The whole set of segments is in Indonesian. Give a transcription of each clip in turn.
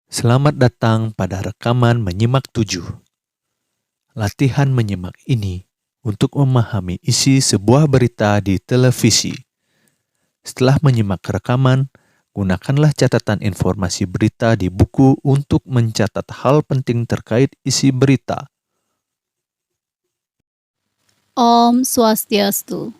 Selamat datang pada rekaman Menyimak 7. Latihan menyimak ini untuk memahami isi sebuah berita di televisi. Setelah menyimak rekaman, gunakanlah catatan informasi berita di buku untuk mencatat hal penting terkait isi berita. Om Swastiastu.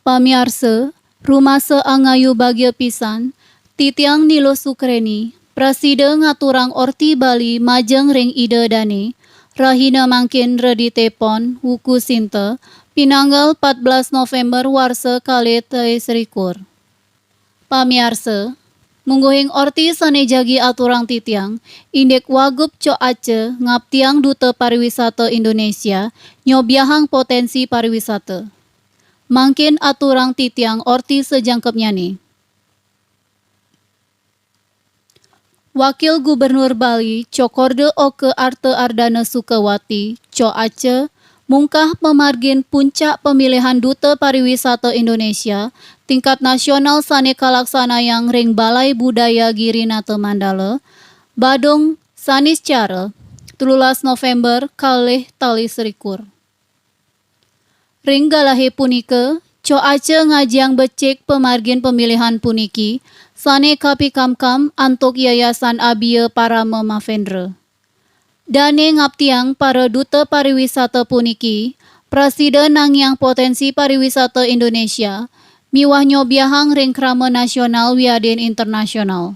Pamiarsa, rumasa angayu bagya pisan, titiang Nilo Sukreni, Prasida ngaturang orti Bali majeng ring ide dane, rahina mangkin redi tepon, wuku sinta, pinanggal 14 November warsa kali serikur. Pamiarsa, mungguhing orti sane jagi aturang titiang, indek wagup co ace ngaptiang Duta Pariwisata Indonesia, nyobiahang potensi pariwisata. Mangkin aturang titiang orti sejangkepnya nih. Wakil Gubernur Bali, Cokorde Oke Arte Ardana Sukawati, Co Ace, mungkah pemargin puncak pemilihan Duta Pariwisata Indonesia, tingkat nasional sane kalaksana yang ring Balai Budaya Girinate Mandala, Badung sanis cara, 13 November kalih tali serikur. Ring galahe punika, Co Ace ngajiang becek pemargin pemilihan puniki, sane kapi kamkam antuk Yayasan Abia Parama Mavendra. Dane ngaptiang para duta pariwisata puniki, Prasida nangyang potensi pariwisata Indonesia, miwah nyobiahang ring krama nasional wiaden internasional.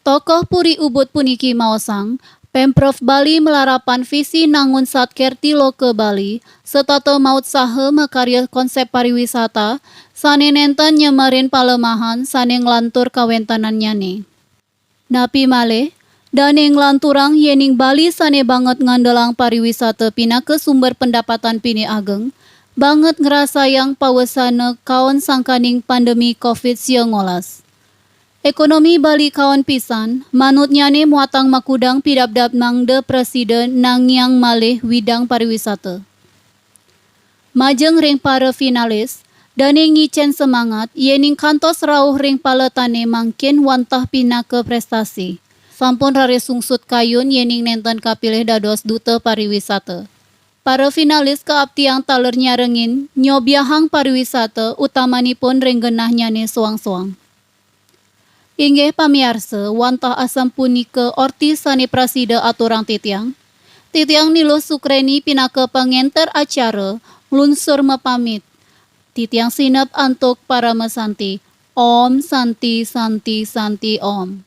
Tokoh Puri Ubud puniki maosang, Pemprov Bali melarapan visi nangun satkerti loke Bali, setata maut saha makarya konsep pariwisata, sane nenten nyemarin palemahan sane nglantur kawentanan nyane. Napi malih, dane nglanturang yening Bali sane banget ngandelang pariwisata pinaka sumber pendapatan pini ageng, banget ngerasayang pawesana kaon sangkaning pandemi COVID-19. Ekonomi Bali kawan pisan, manut nyane muatang makudang pidabdab mangde presiden nangyang malih widang pariwisata. Majeng ring para finalis, dane ngicen semangat, yening kantos rauh ring paletane mangkin wantah pinaka prestasi. Sampun rare sungsut kayun yening nenten kapilih dados duta pariwisata. Para finalis keaptiang taler nyarengin, nyobiahang pariwisata utamanipun ring genah nyane suang-suang. Inggih pamiarsa, wantah asam punika orti sane prasida aturang titiang. Titiang Nilo Sukreni pinaka pengenter acara, lunsur mepamit. Titiang sinep antuk para mesanti. Om Santi Santi Santi Om.